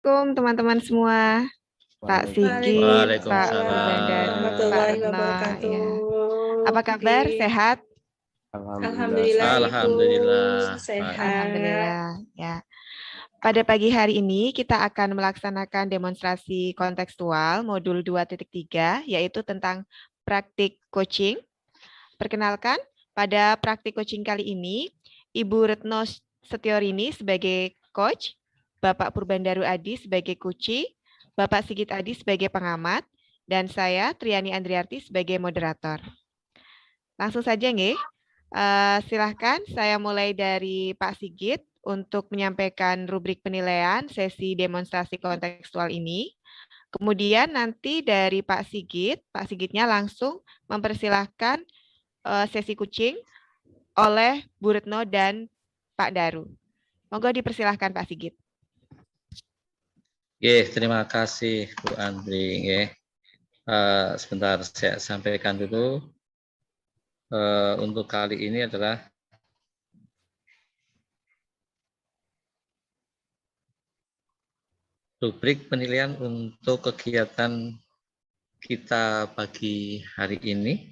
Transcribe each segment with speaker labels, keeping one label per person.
Speaker 1: Assalamualaikum teman-teman semua, Pak Sigit,
Speaker 2: Waalaikumsalam
Speaker 1: Pak
Speaker 3: Waalaikumsalam
Speaker 1: Purbandaru, Pak
Speaker 3: warahmatullahi
Speaker 1: Retno,
Speaker 3: wabarakatuh.
Speaker 1: ya. Apa kabar?
Speaker 3: Oke.
Speaker 1: Sehat?
Speaker 3: Alhamdulillah Ibu
Speaker 2: Alhamdulillah.
Speaker 3: sehat.
Speaker 1: Alhamdulillah. Ya. Pada pagi hari ini kita akan melaksanakan demonstrasi kontekstual modul 2.3, yaitu tentang praktik coaching. Perkenalkan, pada praktik coaching kali ini, Ibu Retno Setiorini sebagai coach, Bapak Purbandaru Adi sebagai coachee, Bapak Sigit Adi sebagai pengamat, dan saya Triani Andriarti sebagai moderator. Langsung saja nggih. Silahkan saya mulai dari Pak Sigit untuk menyampaikan rubrik penilaian sesi demonstrasi kontekstual ini. Kemudian nanti dari Pak Sigitnya langsung mempersilahkan sesi coaching oleh Bu Retno dan Pak Daru. Monggo dipersilahkan Pak Sigit.
Speaker 2: Terima kasih Bu Andri. Sebentar saya sampaikan dulu. Untuk kali ini adalah rubrik penilaian untuk kegiatan kita pagi hari ini.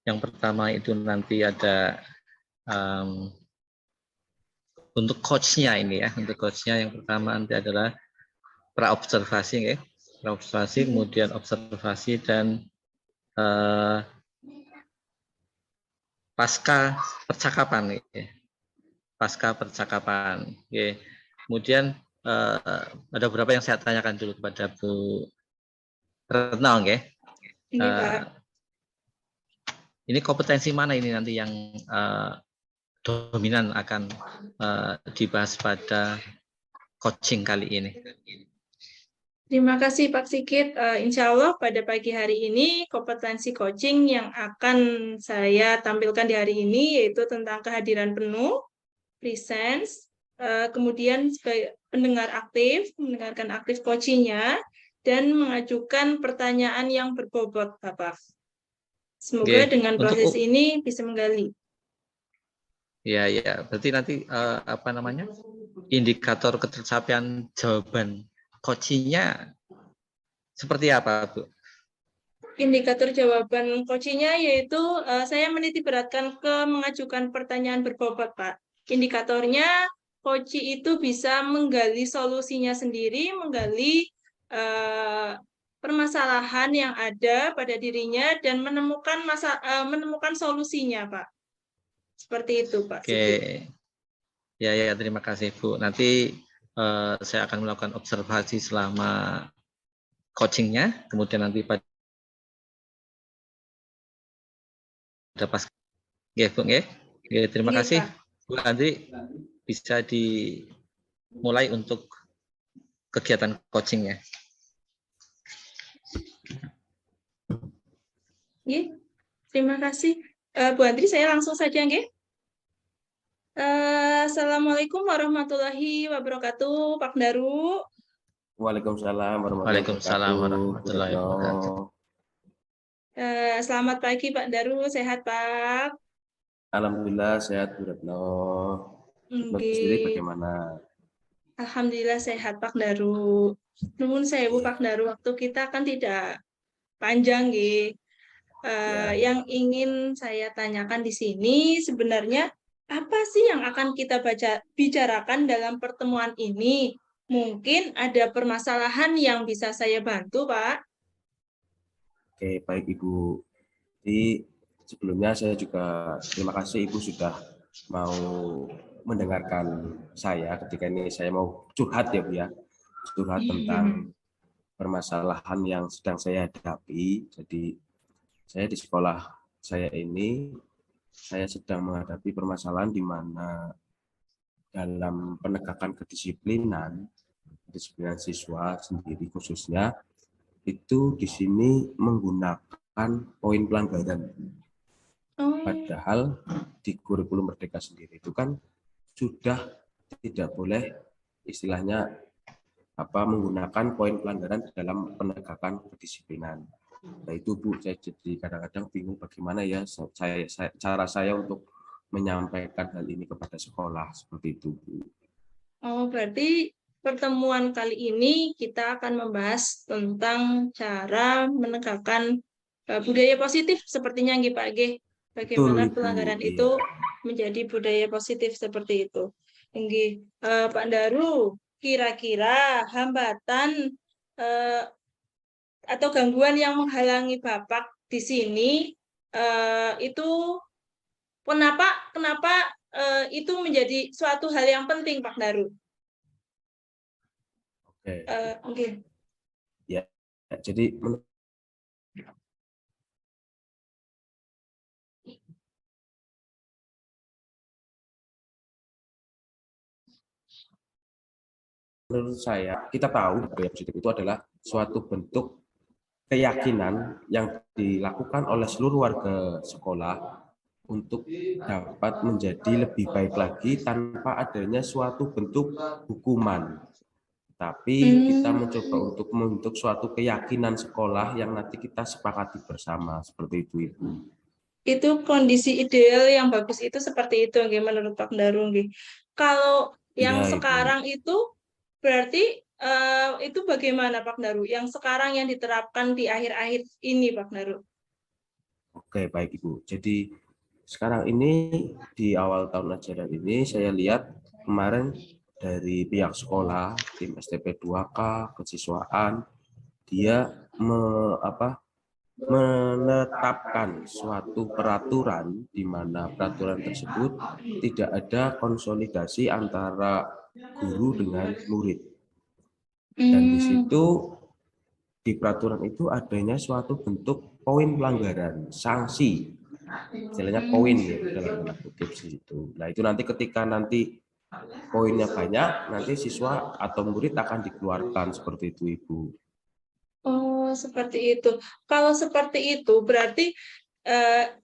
Speaker 2: Yang pertama itu nanti ada untuk coachnya ini ya. Untuk coachnya yang pertama nanti adalah praobservasi, ya. Praobservasi, kemudian observasi dan pasca percakapan, ya. Pasca percakapan. Ya. Kemudian ada beberapa yang saya tanyakan dulu kepada Bu Retno, ya.
Speaker 3: Ini Pak.
Speaker 2: Ini kompetensi mana ini nanti yang dominan akan dibahas pada coaching kali ini?
Speaker 3: Terima kasih Pak Sigit. Insya Allah pada pagi hari ini kompetensi coaching yang akan saya tampilkan di hari ini yaitu tentang kehadiran penuh, presence, kemudian sebagai pendengar aktif, mendengarkan aktif coachingnya, dan mengajukan pertanyaan yang berbobot, Bapak. Semoga dengan proses ini bisa menggali.
Speaker 2: Ya, berarti nanti indikator ketercapaian jawaban coachingnya seperti apa, Bu?
Speaker 3: Indikator jawaban coachingnya yaitu saya menitik beratkan ke mengajukan pertanyaan berbobot, Pak. Indikatornya coaching itu bisa menggali solusinya sendiri, menggali permasalahan yang ada pada dirinya dan menemukan solusinya, Pak. Seperti itu, Pak.
Speaker 2: Oke. Ya, terima kasih, Bu. Nanti saya akan melakukan observasi selama coachingnya, kemudian nanti pada pas. Bu, terima kasih, Pak. Bu Andri. Bisa dimulai untuk kegiatan coachingnya.
Speaker 3: Terima kasih. Bu Andri, saya langsung saja, nggih. Assalamualaikum warahmatullahi wabarakatuh, Pak Daru.
Speaker 4: Waalaikumsalam warahmatullahi wabarakatuh.
Speaker 3: Selamat pagi Pak Daru, sehat Pak?
Speaker 4: Alhamdulillah sehat Bu Retno. Sendiri bagaimana?
Speaker 3: Alhamdulillah sehat Pak Daru. Nuwun sewu Pak Daru, waktu kita kan tidak panjang nggih. Yang ingin saya tanyakan di sini sebenarnya apa sih yang akan kita bicarakan dalam pertemuan ini? Mungkin ada permasalahan yang bisa saya bantu, Pak.
Speaker 4: Oke, baik Ibu. Jadi sebelumnya saya juga terima kasih Ibu sudah mau mendengarkan saya ketika ini saya mau curhat ya Bu ya. Curhat tentang permasalahan yang sedang saya hadapi. Jadi saya di sekolah saya ini saya sedang menghadapi permasalahan di mana dalam penegakan kedisiplinan siswa sendiri khususnya itu di sini menggunakan poin pelanggaran. Padahal di kurikulum Merdeka sendiri itu kan sudah tidak boleh istilahnya menggunakan poin pelanggaran dalam penegakan kedisiplinan. Nah itu Bu, saya jadi kadang-kadang bingung bagaimana ya cara saya untuk menyampaikan hal ini kepada sekolah seperti itu Bu.
Speaker 3: Oh berarti pertemuan kali ini kita akan membahas tentang cara menegakkan budaya positif sepertinya nggih Pak G.
Speaker 4: Betul,
Speaker 3: Bagaimana
Speaker 4: Ibu.
Speaker 3: pelanggaran
Speaker 4: Iya.
Speaker 3: itu menjadi budaya positif seperti itu. Nggih, Pak Daru, kira-kira hambatan atau gangguan yang menghalangi Bapak di sini itu kenapa itu menjadi suatu hal yang penting Pak Daru?
Speaker 4: Oke.
Speaker 3: Oke.
Speaker 4: Ya. Jadi menurut saya, kita tahu budaya positif itu adalah suatu bentuk keyakinan yang dilakukan oleh seluruh warga sekolah untuk dapat menjadi lebih baik lagi tanpa adanya suatu bentuk hukuman. Tapi kita mencoba untuk membentuk suatu keyakinan sekolah yang nanti kita sepakati bersama, seperti itu, Ibu.
Speaker 3: Itu kondisi ideal yang bagus itu seperti itu nggih menurut Pak Daru nggih. Kalau yang
Speaker 4: Iya, Ibu.
Speaker 3: sekarang itu berarti itu bagaimana Pak Daru? Yang sekarang yang diterapkan di akhir-akhir ini Pak Daru?
Speaker 4: Oke, baik Ibu. Jadi sekarang ini di awal tahun ajaran ini saya lihat kemarin dari pihak sekolah, tim STP 2K, kesiswaan, dia menetapkan suatu peraturan di mana peraturan tersebut tidak ada konsolidasi antara guru dengan murid. Dan di situ di peraturan itu adanya suatu bentuk poin pelanggaran, sanksi. Istilahnya poin ya dalam tanda kutip situ. Nah, itu nanti ketika nanti poinnya banyak, nanti siswa atau murid akan dikeluarkan seperti itu, Ibu.
Speaker 3: Oh, seperti itu. Kalau seperti itu berarti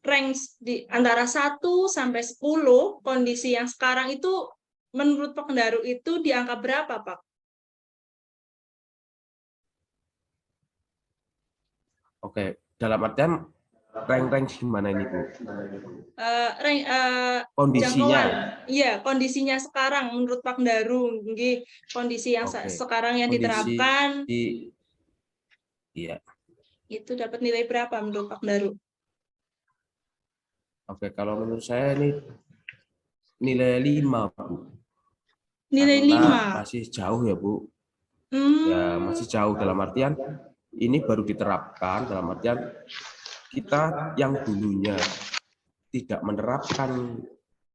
Speaker 3: range di antara 1 sampai 10 kondisi yang sekarang itu menurut Pak Daru itu di angka berapa, Pak?
Speaker 4: Oke, dalam artian rank gimana ini, Bu? Kondisinya.
Speaker 3: Iya, kondisinya sekarang menurut Pak Daru, nggih, kondisi yang sekarang yang diterapkan.
Speaker 4: Iya.
Speaker 3: Itu dapat nilai berapa menurut Pak Daru?
Speaker 4: Oke, kalau menurut saya ini nilai 5, Bu.
Speaker 3: Nilai
Speaker 4: Karena
Speaker 3: 5.
Speaker 4: masih jauh ya, Bu. Ya, masih jauh dalam artian ini baru diterapkan dalam artian kita yang dulunya tidak menerapkan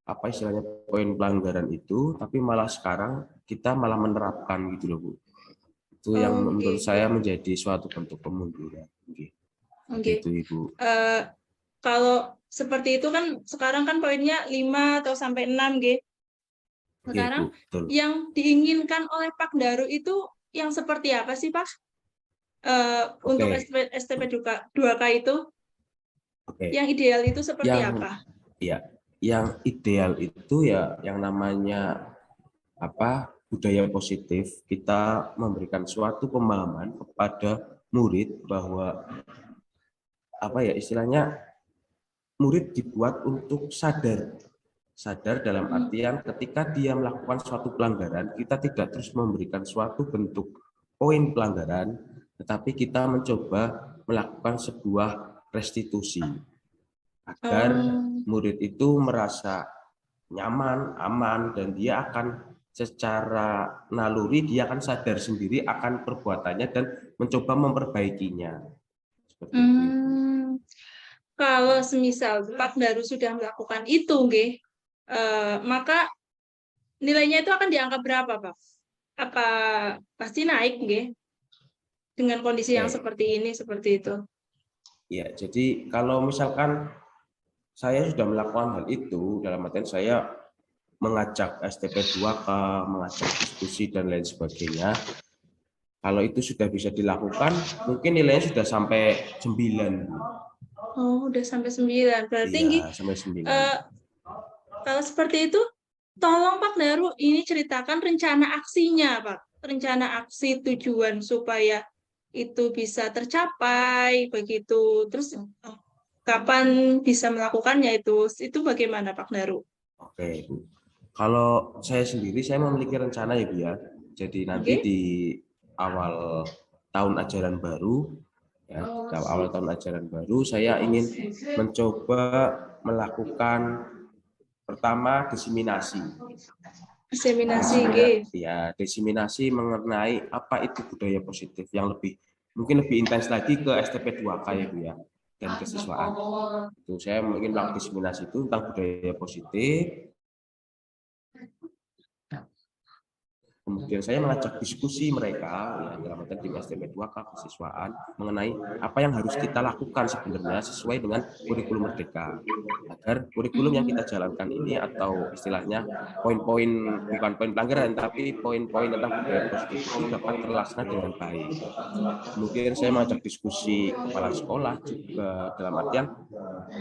Speaker 4: apa istilahnya poin pelanggaran itu, tapi malah sekarang kita malah menerapkan gitu loh, Bu. Itu yang menurut saya menjadi suatu bentuk pemunduran. Itu, Ibu.
Speaker 3: Kalau seperti itu kan sekarang kan poinnya 5 atau sampai 6, G. Sekarang yang diinginkan oleh Pak Daru itu yang seperti apa sih, Pak? Untuk STP 2K itu? Yang ideal itu seperti apa?
Speaker 4: Iya, yang ideal itu ya yang namanya budaya positif, kita memberikan suatu pemahaman kepada murid bahwa istilahnya murid dibuat untuk sadar dalam artian ketika dia melakukan suatu pelanggaran, kita tidak terus memberikan suatu bentuk poin pelanggaran, tetapi kita mencoba melakukan sebuah restitusi agar murid itu merasa nyaman, aman, dan dia akan secara naluri dia akan sadar sendiri akan perbuatannya dan mencoba memperbaikinya. Seperti itu.
Speaker 3: Kalau semisal Pak Daru sudah melakukan itu, maka nilainya itu akan dianggap berapa, Pak? Apa pasti naik, dengan kondisi yang seperti ini, seperti itu?
Speaker 4: Ya, jadi kalau misalkan saya sudah melakukan hal itu, dalam artian saya mengajak STP 2K, mengajak diskusi dan lain sebagainya. Kalau itu sudah bisa dilakukan, mungkin nilainya sudah sampai 9.
Speaker 3: Oh, udah sampai 9. Berarti
Speaker 4: sampai 9.
Speaker 3: Kalau seperti itu, tolong Pak Daru ini ceritakan rencana aksinya, Pak. Rencana aksi tujuan supaya itu bisa tercapai begitu. Terus kapan bisa melakukannya itu bagaimana Pak Daru?
Speaker 4: Oke, Bu. Kalau saya sendiri saya memiliki rencana ya, Bu ya. Jadi nanti di awal tahun ajaran baru, ya, di awal tahun ajaran baru, saya ingin mencoba melakukan pertama diseminasi. Diseminasi mengenai apa itu budaya positif yang mungkin lebih intens lagi ke STP 2K ya Bu ya, dan kesiswaan. Itu saya mungkin melakukan diseminasi itu tentang budaya positif. Kemudian saya mengajak diskusi mereka, ya, dalam artian tim STP 2K kesiswaan, mengenai apa yang harus kita lakukan sebenarnya sesuai dengan kurikulum Merdeka. Agar kurikulum yang kita jalankan ini, atau istilahnya poin-poin, bukan poin pelanggaran, tapi poin-poin tentang budaya positif itu dapat terlaksana dengan baik. Kemudian saya mengajak diskusi kepala sekolah juga, dalam artian,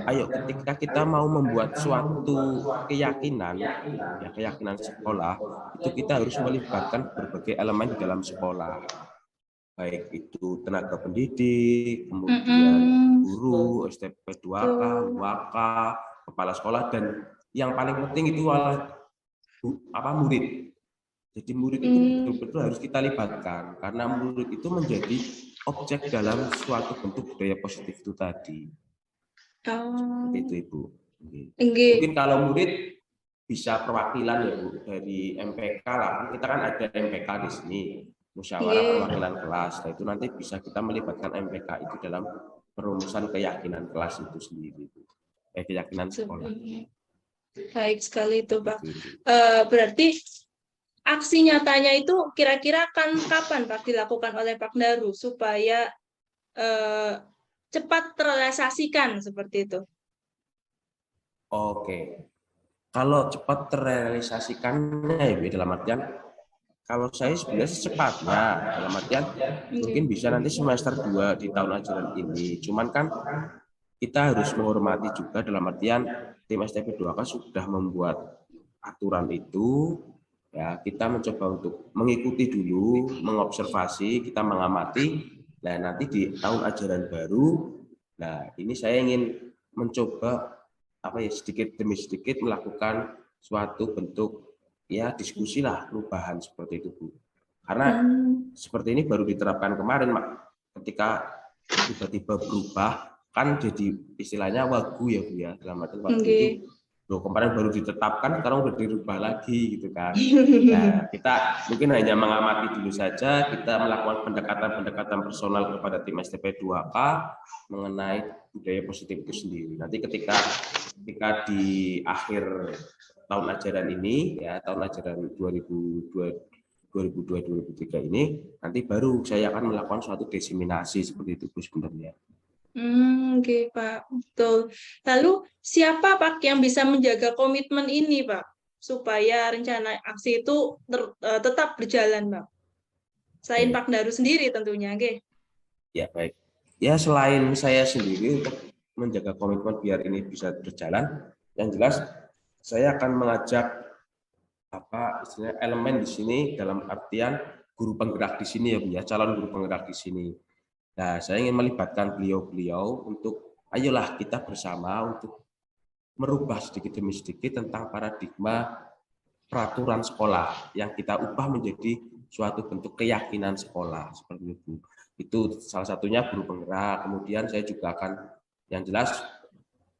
Speaker 4: ayo ketika kita mau membuat suatu keyakinan, ya keyakinan sekolah, itu kita harus melibatkan berbagai elemen di dalam sekolah, baik itu tenaga pendidik, kemudian guru, STP 2K, WAK, kepala sekolah, dan yang paling penting itu adalah murid. Jadi murid itu betul-betul harus kita libatkan, karena murid itu menjadi objek dalam suatu bentuk budaya positif itu tadi. Seperti itu Ibu. Mungkin kalau murid bisa perwakilan ya Bu, dari MPK lah, kita kan ada MPK di sini, musyawarah perwakilan kelas. Nah, itu nanti bisa kita melibatkan MPK itu dalam perumusan keyakinan kelas itu sendiri, keyakinan sekolah.
Speaker 3: Baik sekali itu Pak. Berarti aksi nyatanya itu kira-kira kapan Pak dilakukan oleh Pak Daru supaya cepat terrealisasikan seperti itu?
Speaker 4: Oke. Kalau cepat terrealisasikannya ya, dalam artian kalau saya sebenarnya secepatnya, dalam artian mungkin bisa nanti semester 2 di tahun ajaran ini. Cuman kan kita harus menghormati juga, dalam artian tim STP 2K sudah membuat aturan itu, ya kita mencoba untuk mengikuti dulu, mengobservasi, kita mengamati. Nah, nanti di tahun ajaran baru, nah ini saya ingin mencoba sedikit demi sedikit melakukan suatu bentuk ya diskusi lah, perubahan seperti itu Bu. Karena seperti ini baru diterapkan kemarin Mak. Ketika tiba-tiba berubah kan jadi istilahnya wagu ya Bu ya, dalam arti wagu itu loh, kemarin baru ditetapkan, sekarang udah dirubah lagi gitu kan. Nah, kita mungkin hanya mengamati dulu saja, kita melakukan pendekatan personal kepada tim STP 2K mengenai budaya positif itu sendiri. Nanti ketika di akhir tahun ajaran ini, ya tahun ajaran 2002-2003 ini, nanti baru saya akan melakukan suatu diseminasi seperti itu Bu sebenarnya.
Speaker 3: Oke Pak, betul. Lalu siapa Pak yang bisa menjaga komitmen ini Pak, supaya rencana aksi itu tetap berjalan Pak? Selain Pak Daru sendiri tentunya, oke?
Speaker 4: Ya baik. Ya selain saya sendiri untuk menjaga komitmen biar ini bisa berjalan, yang jelas saya akan mengajak istilahnya elemen di sini, dalam artian guru penggerak di sini ya Bu ya, calon guru penggerak di sini. Nah, saya ingin melibatkan beliau-beliau untuk ayolah kita bersama untuk merubah sedikit demi sedikit tentang paradigma peraturan sekolah yang kita ubah menjadi suatu bentuk keyakinan sekolah seperti itu. Itu salah satunya guru penggerak. Kemudian saya juga akan yang jelas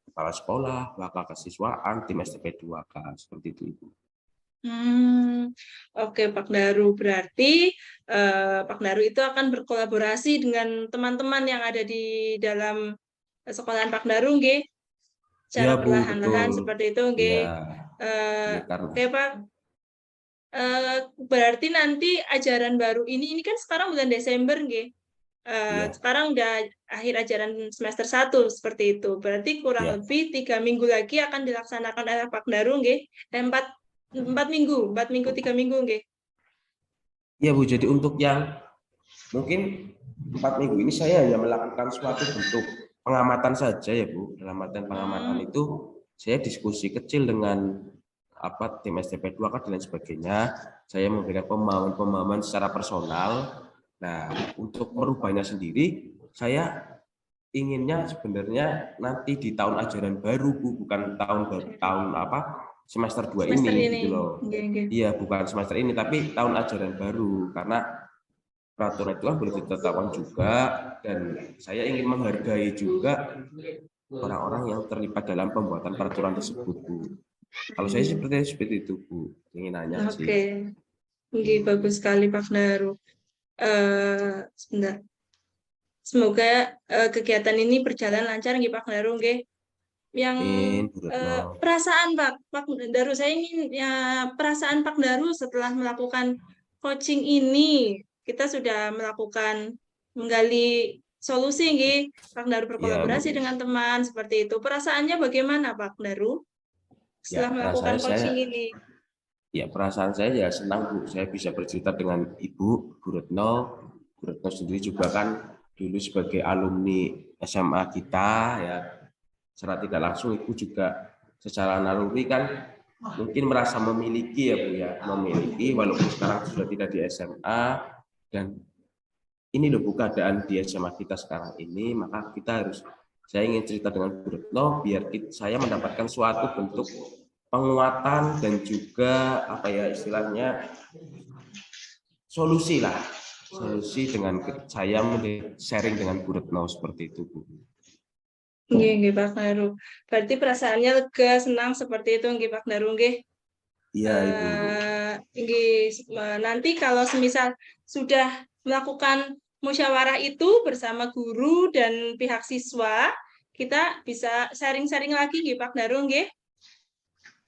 Speaker 4: kepala sekolah, wakil kesiswaan, tim STP 2K seperti itu Ibu.
Speaker 3: Oke Pak Daru, berarti Pak Daru itu akan berkolaborasi dengan teman-teman yang ada di dalam sekolahan Pak Daru, nggih? Secara perlahan-lahan seperti itu, nggih? Oke Pak. Berarti nanti ajaran baru ini kan sekarang bulan Desember, nggih? Sekarang udah akhir ajaran semester 1 seperti itu. Berarti kurang lebih 3 minggu lagi akan dilaksanakan oleh Pak Daru, nggih? 4 minggu, 3 minggu, nggih?
Speaker 4: Iya Bu, jadi untuk yang mungkin 4 minggu ini saya hanya melakukan suatu bentuk pengamatan saja ya Bu. Dalam artian pengamatan itu saya diskusi kecil dengan tim STP 2K dan sebagainya. Saya memberikan pemahaman secara personal. Nah, untuk merubahnya sendiri, saya inginnya sebenarnya nanti di tahun ajaran baru Bu, bukan tahun semester 2
Speaker 3: Semester
Speaker 4: ini
Speaker 3: ini.
Speaker 4: gitu loh.
Speaker 3: Nggih, nggih.
Speaker 4: Iya, bukan semester ini tapi tahun ajaran baru, karena peraturan itu kan boleh ditetapkan juga, dan saya ingin menghargai juga orang-orang yang terlibat dalam pembuatan peraturan tersebut, Bu. Kalau saya seperti itu, Bu. Inginannya sih.
Speaker 3: Oke. Nggih, bagus sekali Pak Daru. Sebentar. Semoga kegiatan ini berjalan lancar nggih Pak Daru nggih. Yang
Speaker 4: Amin, Bu Retno.
Speaker 3: perasaan Pak Daru, saya ingin ya perasaan Pak Daru setelah melakukan coaching ini. Kita sudah melakukan menggali solusi nggih. Pak Daru
Speaker 4: Iya, Bu.
Speaker 3: berkolaborasi dengan teman seperti itu. Perasaannya bagaimana Pak Daru
Speaker 4: Ya,
Speaker 3: setelah melakukan coaching ini?
Speaker 4: Ya, perasaan saya ya senang, Bu. Saya bisa bercerita dengan Ibu, Bu Retno. Bu Retno sendiri juga kan dulu sebagai alumni SMA kita, ya. Secara tidak langsung Ibu juga secara naluri kan mungkin merasa memiliki ya, Bu ya. Memiliki walaupun sekarang sudah tidak di SMA, dan ini loh Bu keadaan di SMA kita sekarang ini, maka saya ingin cerita dengan Bu Retno biar saya mendapatkan suatu bentuk penguatan dan juga apa ya istilahnya solusi dengan saya sharing dengan Bu Retno seperti itu, Bu.
Speaker 3: Nggih, Pak Daru. Berarti perasaannya lega, senang seperti itu nggih Pak Daru nggih.
Speaker 4: Iya, Ibu.
Speaker 3: Nggih, nanti kalau semisal sudah melakukan musyawarah itu bersama guru dan pihak siswa, kita bisa sharing-sharing lagi nggih Pak Daru nggih.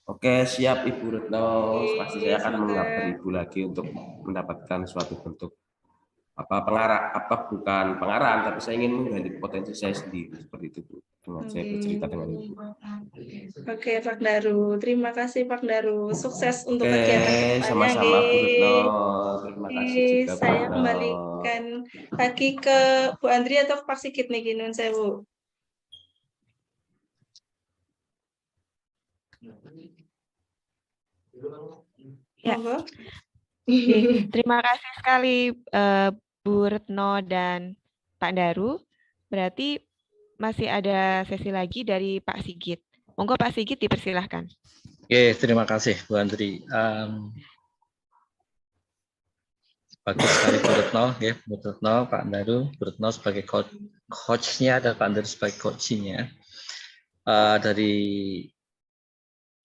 Speaker 4: Oke, siap Ibu Retno. Pasti saya akan
Speaker 3: semoga-
Speaker 4: mengabari Ibu lagi untuk mendapatkan suatu bentuk bukan pengarahan, tapi saya ingin menggali potensi saya sendiri seperti itu, Bu, dengan saya bercerita dengan Ibu.
Speaker 3: Oke, Pak Daru. Terima kasih Pak Daru. Sukses untuk
Speaker 4: Oke,
Speaker 3: kegiatan
Speaker 4: sama-sama
Speaker 3: kedepannya
Speaker 4: Bu Retno.
Speaker 3: nggih.
Speaker 4: Terima kasih juga Bu
Speaker 3: Saya
Speaker 4: Retno.
Speaker 3: kembalikan lagi ke Bu Andri atau Pak Sigit nih, Nun Sewu.
Speaker 1: Ya.
Speaker 3: Monggo.
Speaker 1: Terima kasih sekali Bu Retno dan Pak Daru. Berarti masih ada sesi lagi dari Pak Sigit. Monggo Pak Sigit dipersilahkan.
Speaker 2: Oke, terima kasih Bu Andri. Bagus sekali Bu Retno, ya, Bu Retno, Pak Daru, Bu Retno sebagai coach-nya dan Pak Daru sebagai coaching-nya. Dari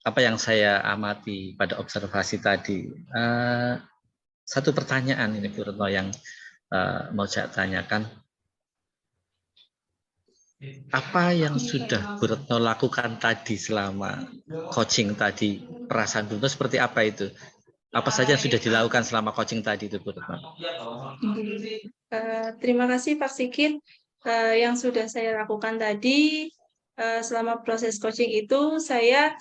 Speaker 2: apa yang saya amati pada observasi tadi, satu pertanyaan ini Bu Retno yang mau saya tanyakan. Apa yang sudah Bu Retno lakukan tadi selama coaching tadi? Perasaan Bu Retno seperti apa itu? Apa saja yang sudah dilakukan selama coaching tadi itu Bu Retno?
Speaker 3: Terima kasih Pak Sigit. Yang sudah saya lakukan tadi selama proses coaching itu, saya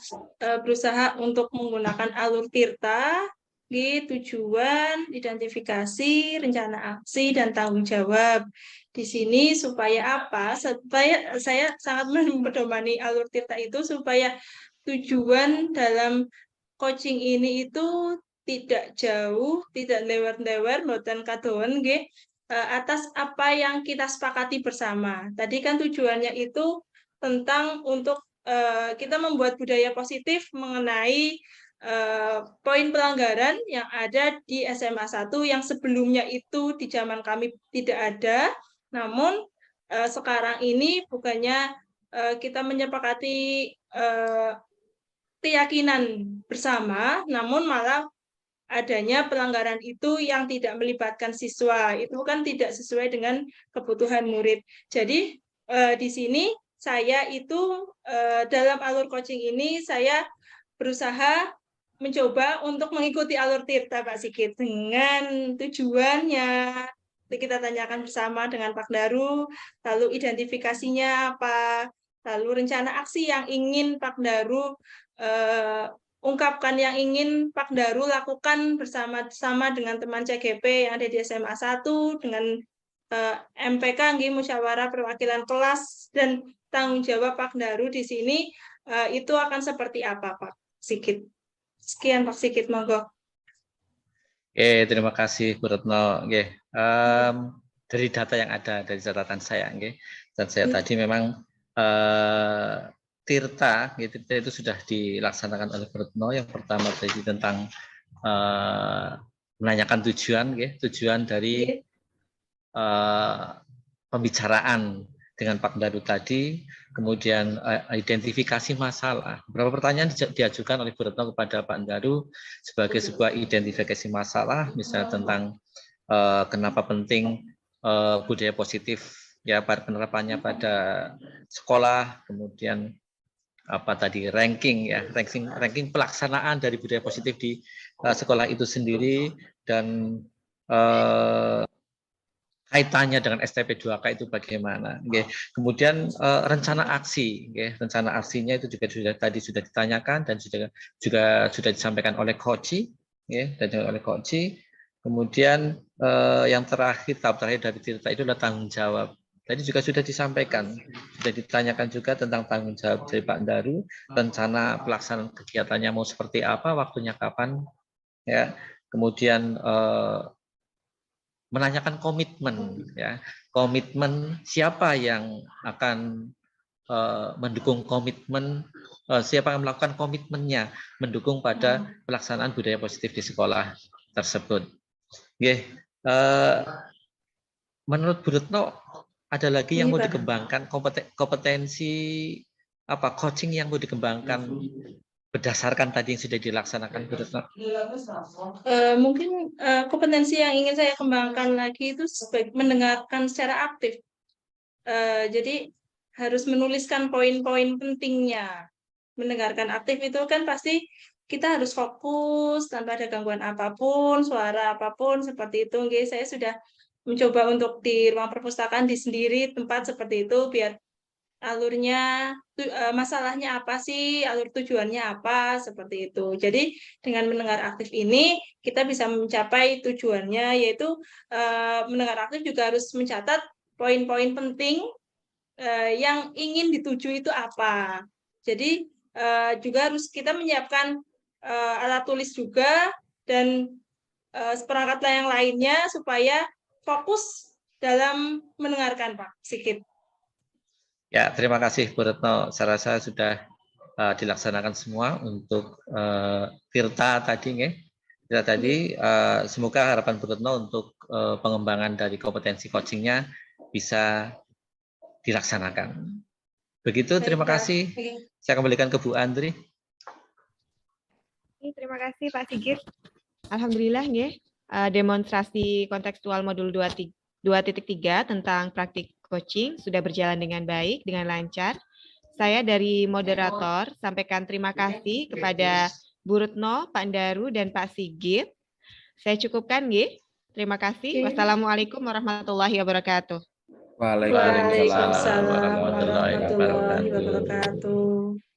Speaker 3: berusaha untuk menggunakan alur Tirta, tujuan, identifikasi, rencana aksi, dan tanggung jawab. Di sini supaya apa? Supaya saya sangat mendomani alur Tirta itu supaya tujuan dalam coaching ini itu tidak jauh, tidak lewat-lewat, mboten kadohen nggih, atas apa yang kita sepakati bersama. Tadi kan tujuannya itu tentang untuk kita membuat budaya positif mengenai poin pelanggaran yang ada di SMA 1 yang sebelumnya itu di zaman kami tidak ada, namun sekarang ini bukannya kita menyepakati keyakinan bersama, namun malah adanya pelanggaran itu yang tidak melibatkan siswa. Itu kan tidak sesuai dengan kebutuhan murid. Jadi di sini saya itu dalam alur coaching ini saya berusaha mencoba untuk mengikuti alur Tirta Pak Sigit dengan tujuannya kita tanyakan bersama dengan Pak Daru, lalu identifikasinya apa, lalu rencana aksi yang ingin Pak Daru ungkapkan, yang ingin Pak Daru lakukan bersama-sama dengan teman CGP yang ada di SMA 1, dengan MPK, musyawarah perwakilan kelas, dan tanggung jawab Pak Daru di sini itu akan seperti apa Pak Sigit? Sekian Pak Sigit, monggo.
Speaker 2: Oke, terima kasih Bu Retno. Oke, dari data yang ada dari catatan saya, dan saya tadi memang Tirta, ya, Tirta itu sudah dilaksanakan oleh Bu Retno. Yang pertama tadi tentang menanyakan tujuan, ya, tujuan dari pembicaraan dengan Pak Daru tadi, kemudian identifikasi masalah. Beberapa pertanyaan diajukan oleh Bu Retno kepada Pak Daru sebagai sebuah identifikasi masalah, misalnya tentang kenapa penting budaya positif, ya, penerapannya pada sekolah, kemudian apa tadi ranking, ya, ranking pelaksanaan dari budaya positif di sekolah itu sendiri, dan kaitannya dengan STP 2K itu bagaimana. Kemudian rencana aksi, rencana aksinya itu juga sudah ditanyakan dan juga sudah disampaikan oleh Koci, dan oleh Koci. Kemudian yang terakhir, tahap terakhir dari Tirta itu adalah tanggung jawab. Tadi juga sudah disampaikan, sudah ditanyakan juga tentang tanggung jawab dari Pak Daru, rencana pelaksanaan kegiatannya mau seperti apa, waktunya kapan, ya. Kemudian menanyakan komitmen, ya, komitmen siapa yang akan mendukung komitmen, siapa yang melakukan komitmennya mendukung pada pelaksanaan budaya positif di sekolah tersebut. Menurut Bu Retno, ada lagi yang mau dikembangkan, kompetensi apa coaching yang mau dikembangkan berdasarkan tadi yang sudah dilaksanakan, Bu Retno?
Speaker 3: Mungkin kompetensi yang ingin saya kembangkan lagi itu mendengarkan secara aktif. Jadi harus menuliskan poin-poin pentingnya. Mendengarkan aktif itu kan pasti kita harus fokus tanpa ada gangguan apapun, suara apapun seperti itu. Saya sudah mencoba untuk di ruang perpustakaan di sendiri tempat seperti itu biar alurnya, masalahnya apa sih, alur tujuannya apa, seperti itu. Jadi dengan mendengar aktif ini kita bisa mencapai tujuannya, yaitu mendengar aktif juga harus mencatat poin-poin penting yang ingin dituju itu apa. Jadi juga harus kita menyiapkan alat tulis juga dan seperangkat yang lainnya supaya fokus dalam mendengarkan, Pak Sigit.
Speaker 2: Ya, terima kasih Bu Retno. Saya rasa sudah dilaksanakan semua untuk Tirta tadi, ya. Tirta tadi, semoga harapan Bu Retno untuk pengembangan dari kompetensi coachingnya bisa dilaksanakan. Begitu, terima kasih. Saya kembalikan ke Bu Andri.
Speaker 1: Terima kasih Pak Sigit. Alhamdulillah, ya. Demonstrasi kontekstual modul 2.3 tentang praktik coaching sudah berjalan dengan baik, dengan lancar. Saya dari moderator sampaikan terima kasih kepada Bu Retno, Pak Daru, dan Pak Sigit. Saya cukupkan, nggih. Terima kasih. Wassalamualaikum warahmatullahi wabarakatuh.
Speaker 3: Waalaikumsalam warahmatullahi wabarakatuh.